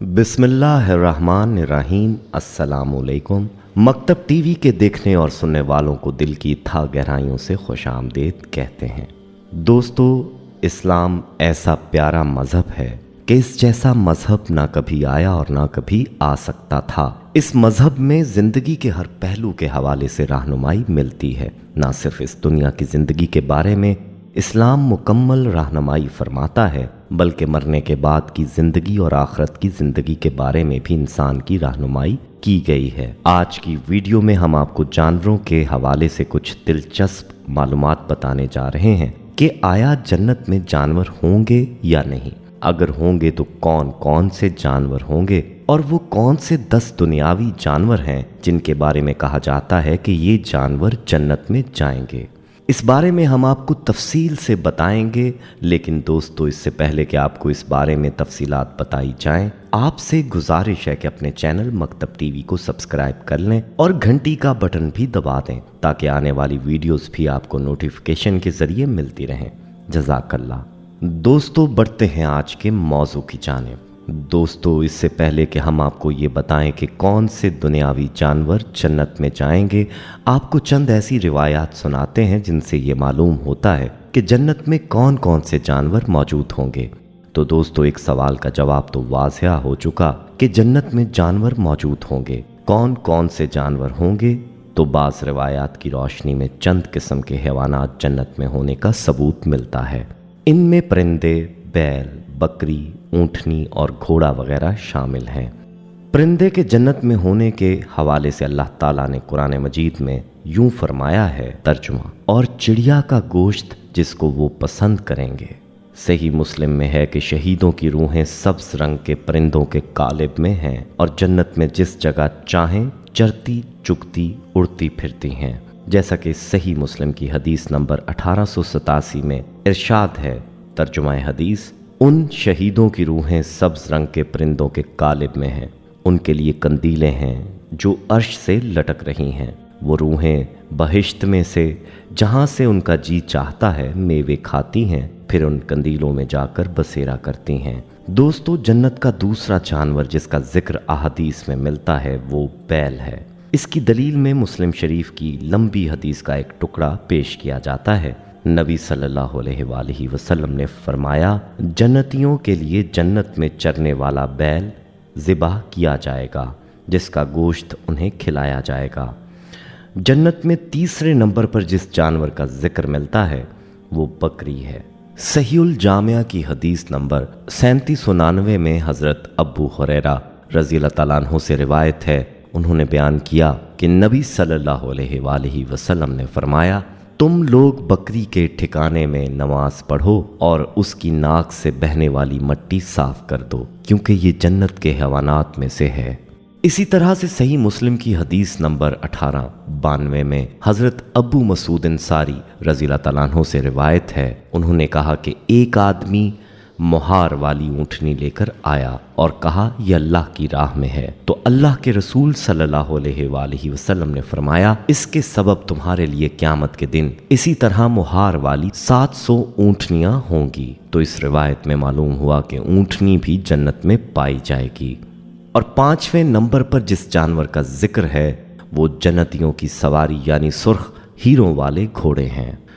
बिस्मिल्लाहिर्रहमानिर्रहीम। अस्सलामुअलैकुम। मकतब टीवी के देखने और सुनने वालों को दिल की था गहराइयों से खुशामदीद कहते हैं। दोस्तों, इस्लाम ऐसा प्यारा मज़हब है कि इस जैसा मज़हब ना कभी आया और ना कभी आ सकता था। इस मज़हब में ज़िंदगी के हर पहलू के हवाले से रहनुमाई मिलती है। ना सिर्फ इस दुनिया की ज़िंदगी के बारे में इस्लाम मुकम्मल रहनुमाई फरमाता है, बल्कि मरने के बाद की ज़िंदगी और आखिरत की ज़िंदगी के बारे में भी इंसान की रहनुमाई की गई है। आज की वीडियो में हम आपको जानवरों के हवाले से कुछ दिलचस्प मालूमात बताने जा रहे हैं कि आया जन्नत में जानवर होंगे या नहीं। अगर होंगे तो कौन कौन से जानवर होंगे और वो कौन से 10 दुनियावी जानवर हैं जिनके बारे में कहा जाता है कि ये जानवर जन्नत में जाएंगे। इस बारे में हम आपको तफसील से बताएंगे, लेकिन दोस्तों इससे पहले कि आपको इस बारे में तफसीलात बताई जाएं, आपसे गुजारिश है कि अपने चैनल मकतब टीवी को सब्सक्राइब कर लें और घंटी का बटन भी दबा दें ताकि आने वाली वीडियोस भी आपको नोटिफिकेशन के जरिए मिलती रहें। जज़ाकल्लाह। दोस्तों, बढ़ते हैं आज के मौजू की जानिब। दोस्तों, इससे पहले कि हम आपको ये बताएं कि कौन से दुनियावी जानवर जन्नत में जाएंगे, आपको चंद ऐसी रिवायात सुनाते हैं जिनसे ये मालूम होता है कि जन्नत में कौन कौन से जानवर मौजूद होंगे। तो दोस्तों, एक सवाल का जवाब तो वाज़िया हो चुका कि जन्नत में जानवर मौजूद होंगे। कौन कौन से जानवर होंगे? तो बाज़ रिवायात की रोशनी में चंद किस्म के हैवानात जन्नत में होने का सबूत मिलता है। इनमें परिंदे, बैल, बकरी, ऊँटनी और घोड़ा वगैरह शामिल हैं। परिंदे के जन्नत में होने के हवाले से अल्लाह ताला ने कुरान मजीद में यूं फरमाया है, तर्जुमा, और चिड़िया का गोश्त जिसको वो पसंद करेंगे। सही मुस्लिम में है कि शहीदों की रूहें सब्ज रंग के परिंदों के कालिब में हैं और जन्नत में जिस जगह चाहें चरती, चुगती, उड़ती फिरती हैं। जैसा कि सही मुस्लिम की हदीस नंबर 1887 में इरशाद है, तर्जुमा हदीस, उन शहीदों की रूहें सब्ज रंग के परिंदों के कालिब में हैं। उनके लिए कंदीलें हैं जो अर्श से लटक रही हैं। वो रूहें बहिश्त में से जहाँ से उनका जी चाहता है मेवे खाती हैं, फिर उन कंदीलों में जाकर बसेरा करती हैं। दोस्तों, जन्नत का दूसरा जानवर जिसका जिक्र अहादीस में मिलता है वो बैल है। इसकी दलील में मुस्लिम शरीफ की लंबी हदीस का एक टुकड़ा पेश किया जाता है। नबी सल्लल्लाहु अलैहि वसल्लम ने फरमाया, जन्नतियों के लिए जन्नत में चरने वाला बैल ज़िबाह किया जाएगा जिसका गोश्त उन्हें खिलाया जाएगा। जन्नत में तीसरे नंबर पर जिस जानवर का जिक्र मिलता है वो बकरी है। सहीउल जामिया की हदीस नंबर 3799 में हज़रत अबू हुरैरा रज़ी अल्लाह तआला अन्हु से रिवायत है, उन्होंने बयान किया कि नबी सल्लल्लाहु अलैहि वसल्लम ने फरमाया, तुम लोग बकरी के ठिकाने में नमाज पढ़ो और उसकी नाक से बहने वाली मट्टी साफ कर दो, क्योंकि ये जन्नत के हैवानात में से है। इसी तरह से सही मुस्लिम की हदीस नंबर 1892 में हज़रत अबू मसूद अंसारी रज़ी अल्लाह तआला अन्हु से रिवायत है, उन्होंने कहा कि एक आदमी मुहार वाली ऊँटनी लेकर आया और कहा, यह अल्लाह की राह में है। तो अल्लाह के रसूल सल्लल्लाहु अलैहि वसल्लम ने फरमाया, इसके सबब तुम्हारे लिए क़यामत के दिन इसी तरह मुहार वाली 700 ऊँटनियाँ होंगी। तो इस रिवायत में मालूम हुआ कि ऊँटनी भी जन्नत में पाई जाएगी। और 5वें नंबर पर जिस जानवर का जिक्र है वो जन्नतियों की सवारी यानी सुर्ख हीरों वाले घोड़े हैं।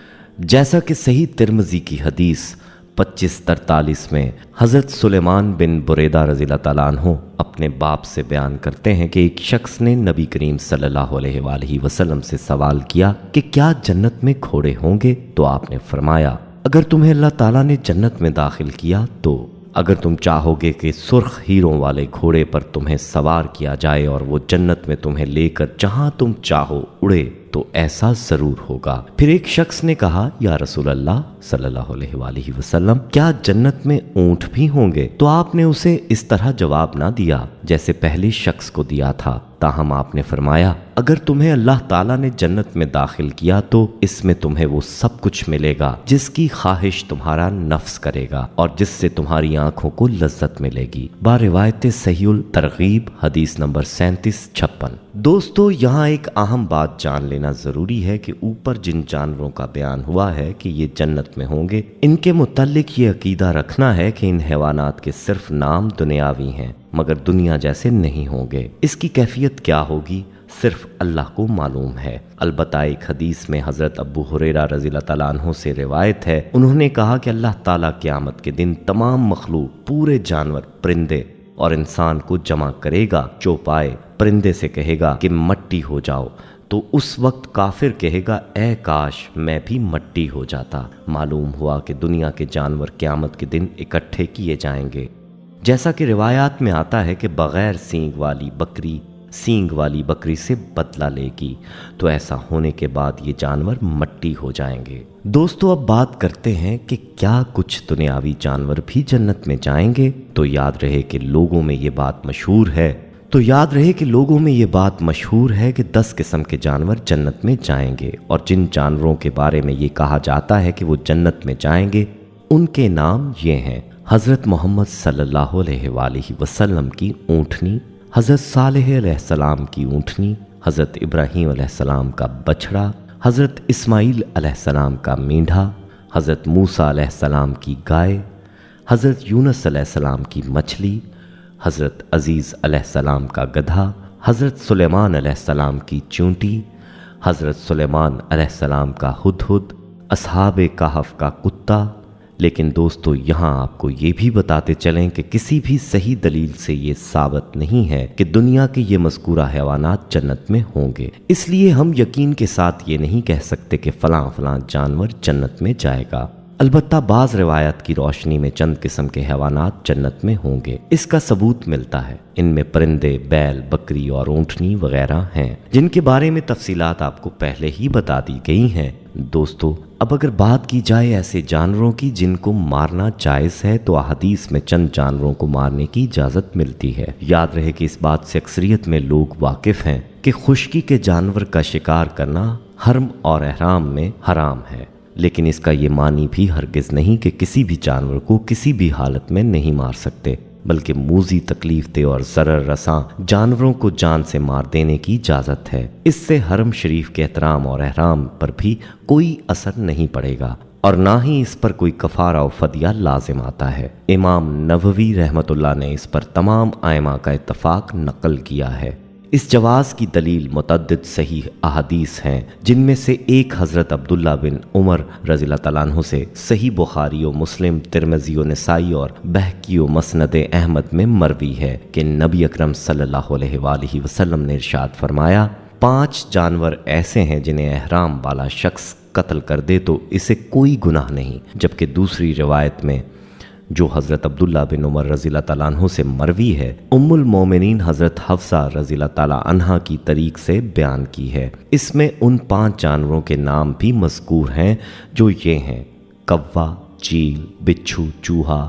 जैसा कि सही तिरमिज़ी की हदीस 2543 में हज़रत सुलेमान बिन बुरैदा रज़ी अल्लाह तआला अन्हु अपने बाप से बयान करते हैं कि एक शख्स ने नबी करीम सल्लल्लाहु अलैहि वसल्लम से सवाल किया कि क्या जन्नत में घोड़े होंगे? तो आपने फरमाया, अगर तुम्हें अल्लाह ताला ने जन्नत में दाखिल किया तो अगर तुम चाहोगे कि सुर्ख हीरों वाले घोड़े पर तुम्हें सवार किया जाए और वो जन्नत में तुम्हें लेकर जहां तुम चाहो उड़े, तो ऐसा जरूर होगा। फिर एक शख्स ने कहा, या रसूल अल्लाह सल्लल्लाहु अलैहि वसल्लम, क्या जन्नत में ऊंट भी होंगे? तो आपने उसे इस तरह जवाब ना दिया जैसे पहले शख्स को दिया था, ताहम आपने फरमाया, अगर तुम्हें अल्लाह ताला ने जन्नत में दाखिल किया तो इसमें तुम्हें वो सब कुछ मिलेगा जिसकी ख्वाहिश तुम्हारा नफ्स करेगा और जिससे तुम्हारी आंखों को लज्जत मिलेगी। बारिवायत सहीउल तरगीब हदीस नंबर 3756। दोस्तों, यहाँ एक अहम बात जान लेना ज़रूरी है कि ऊपर जिन जानवरों का बयान हुआ है कि ये जन्नत जन्नत में होंगे। इनके मुताल्लिक ये अकीदा रखना है कि इन हैवानात के सिर्फ नाम दुनियावी हैं मगर दुनिया जैसे नहीं होंगे। इसकी कैफियत क्या होगी सिर्फ अल्लाह को मालूम है। अलबत्ता एक हदीस में हज़रत अबू हुरैरा रज़ियल्लाहु ताला अन्हु से रिवायत है, उन्होंने कहा कि अल्लाह ताला क़यामत के दिन तमाम मखलूक, पूरे जानवर, परिंदे और इंसान को जमा करेगा। चौपाए परिंदे से कहेगा कि मट्टी हो जाओ, तो उस वक्त काफिर कहेगा ए काश मैं भी मट्टी हो जाता। मालूम हुआ कि दुनिया के जानवर क़यामत के दिन इकट्ठे किए जाएंगे। जैसा कि रिवायात में आता है कि बग़ैर सींग वाली बकरी सींग वाली बकरी से बदला लेगी, तो ऐसा होने के बाद ये जानवर मट्टी हो जाएंगे। दोस्तों, अब बात करते हैं कि क्या कुछ दुनियावी जानवर भी जन्नत में जाएंगे। तो याद रहे कि लोगों में ये बात मशहूर है कि 10 किस्म के जानवर जन्नत में जाएंगे, और जिन जानवरों के बारे में ये कहा जाता है कि वो जन्नत में जाएंगे उनके नाम ये हैं: हज़रत मोहम्मद सल्लल्लाहु अलैहि वसल्लम की ऊँटनी, हज़रत सालेह अलैहिस्सलाम की ऊँटनी, हज़रत इब्राहीम अलैहिस्सलाम का बछड़ा, हज़रत इस्माईल अलैहिस्सलाम का मेंढा, हज़रत मूसा अलैहिस्सलाम की गाय, हज़रत यूनुस अलैहिस्सलाम की मछली, हज़रत अज़ीज़ अलैहिस्सलाम का गधा, हज़रत सुलेमान अलैहिस्सलाम की चूंटी, हज़रत सुलेमान अलैहिस्सलाम का हुदहुद, अस्हाबे कहफ का कुत्ता। लेकिन दोस्तों, यहाँ आपको ये भी बताते चलें कि किसी भी सही दलील से ये साबित नहीं है कि दुनिया के ये मज़कूरा हैवानात जन्नत में होंगे। इसलिए हम यकीन के साथ ये नहीं कह सकते कि फ़लाँ जानवर जन्नत में जाएगा। अलबत्ता बाज़ रिवायत की रोशनी में चंद किस्म के हैवानात जन्नत में होंगे। इसका सबूत मिलता है। इनमें परिंदे, बैल, बकरी और ऊँटनी वगैरह हैं, जिनके बारे में तफसीलात आपको पहले ही बता दी गई हैं। दोस्तों, अब अगर बात की जाए ऐसे जानवरों की जिनको मारना जायज़ है, तो अहादीस में चंद जानवरों को मारने की इजाज़त मिलती है। याद रहे कि इस बात से अक्सरियत में लोग वाकिफ़ हैं कि खुश्की के जानवर का शिकार करना हरम और एहराम में हराम है, लेकिन इसका ये मानी भी हरगिज़ नहीं कि किसी भी जानवर को किसी भी हालत में नहीं मार सकते, बल्कि मूज़ी, तकलीफ दे और ज़रर रसां जानवरों को जान से मार देने की इजाज़त है। इससे हरम शरीफ के एहतराम और एहराम पर भी कोई असर नहीं पड़ेगा और ना ही इस पर कोई कफ़ारा और फदिया लाजिम आता है। इमाम नववी रहमतुल्लाह ने इस पर तमाम आइमा का इत्तफ़ाक़ नक़ल किया है। इस जवाज़ की दलील मुतअद्दिद सही अहादीस हैं, जिनमें से एक हज़रत अब्दुल्ला बिन उमर रज़ियल्लाहु ताला अन्हु से सही बुखारी और मुस्लिम, तिरमिज़ी और नसाई और बहकी और मसनद अहमद में मरवी है कि नबी अकरम सल्लल्लाहु अलैहि वसल्लम ने इरशाद फरमाया, 5 जानवर ऐसे हैं जिन्हें एहराम वाला शख्स कत्ल कर दे तो इसे कोई गुनाह नहीं। जबकि दूसरी रिवायत में जो हज़रत अब्दुल्ला बिन उमर रज़ियल्लाहु ताला अन्हु से मरवी है, उम्मुल मोमिनीन हज़रत हफ्सा रज़ियल्लाहु ताला अन्हा की तरीक से बयान की है। इसमें उन 5 जानवरों के नाम भी मज़कूर हैं जो ये हैं: कव्वा, चील, बिच्छू, चूहा,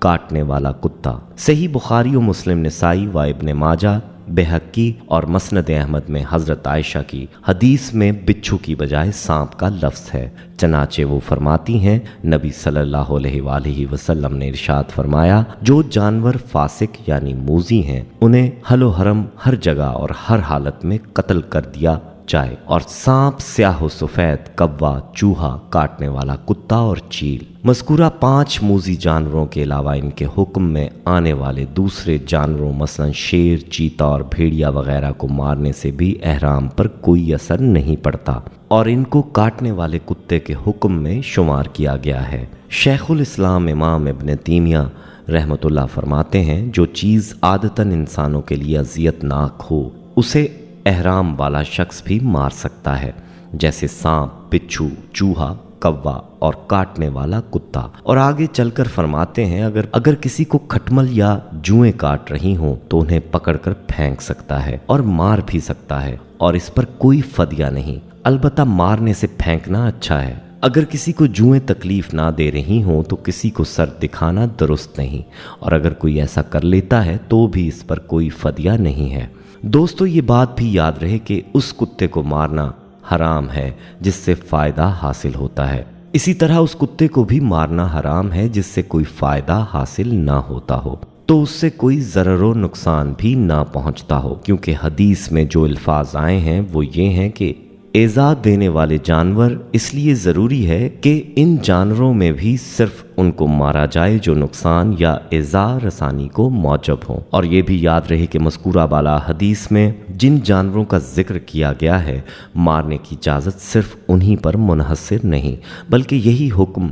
काटने वाला कुत्ता। सही बुखारी और मुस्लिम, नसाई व इब्न माजा, बेहक्की और मसनद अहमद में हज़रत आयशा की हदीस में बिच्छू की बजाय सांप का लफ्ज़ है। चनाचे वो फरमाती हैं, नबी सल्लल्लाहु अलैहि वसल्लम ने इरशाद फरमाया, जो जानवर फासिक यानी मूज़ी हैं उन्हें हलो हरम हर जगह और हर हालत में कत्ल कर दिया जाए। और सांप, स्याह सफ़ेद, कव्वा, चूहा, काटने वाला कुत्ता और चील। मज़कूरा 5 मूज़ी जानवरों के अलावा इनके हुक्म में आने वाले दूसरे जानवरों मसलन शेर, चीता और भेड़िया वगैरह को मारने से भी एहराम पर कोई असर नहीं पड़ता और इनको काटने वाले कुत्ते के हुक्म में शुमार किया गया है। शेखुल इस्लाम इमाम इब्न तैमिया रहमतुल्लाह फरमाते हैं, जो चीज़ आदतन इंसानों के लिए अज़ियतनाक हो उसे एहराम वाला शख्स भी मार सकता है, जैसे सांप, बिच्छू, चूहा, कव्वा और काटने वाला कुत्ता। और आगे चलकर फरमाते हैं, अगर किसी को खटमल या जुएं काट रही हों तो उन्हें पकड़कर फेंक सकता है और मार भी सकता है, और इस पर कोई फदिया नहीं। अलबत्ता मारने से फेंकना अच्छा है। अगर किसी को जुएं तकलीफ ना दे रही हों तो किसी को सर दिखाना दुरुस्त नहीं, और अगर कोई ऐसा कर लेता है तो भी इस पर कोई फदिया नहीं है। दोस्तों, ये बात भी याद रहे कि उस कुत्ते को मारना हराम है जिससे फ़ायदा हासिल होता है, इसी तरह उस कुत्ते को भी मारना हराम है जिससे कोई फ़ायदा हासिल ना होता हो, तो उससे कोई ज़रर नुकसान भी ना पहुंचता हो। क्योंकि हदीस में जो अल्फाज आए हैं वो ये हैं कि ایذا دینے والے جانور اس لیے ضروری ہے کہ ان جانوروں میں بھی صرف ان کو مارا جائے جو نقصان یا ایذا رسانی کو موجب ہوں۔ اور یہ بھی یاد رہے کہ مذکورہ بالا حدیث میں جن جانوروں کا ذکر کیا گیا ہے مارنے کی اجازت صرف انہی پر منحصر نہیں، بلکہ یہی حکم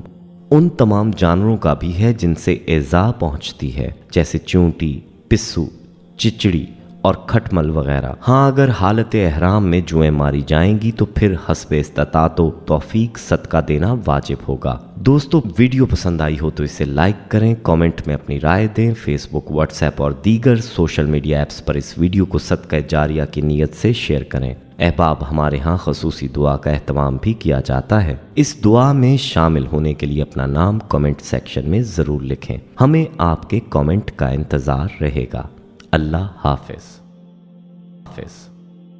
ان تمام جانوروں کا بھی ہے جن سے ایذا پہنچتی ہے، جیسے چونٹی، پسو، چچڑی اور کھٹمل وغیرہ۔ ہاں اگر حالت احرام میں جوئیں ماری جائیں گی تو پھر حسب استطاعت و توفیق صدقہ دینا واجب ہوگا۔ دوستو ویڈیو پسند آئی ہو تو اسے لائک کریں، کامنٹ میں اپنی رائے دیں، فیس بک، واٹس ایپ اور دیگر سوشل میڈیا ایپس پر اس ویڈیو کو صدقہ جاریہ کی نیت سے شیئر کریں۔ احباب ہمارے ہاں خصوصی دعا کا اہتمام بھی کیا جاتا ہے، اس دعا میں شامل ہونے کے لیے اپنا نام کامنٹ سیکشن میں ضرور لکھیں، ہمیں آپ کے کامنٹ کا انتظار رہے گا۔ اللہ حافظ۔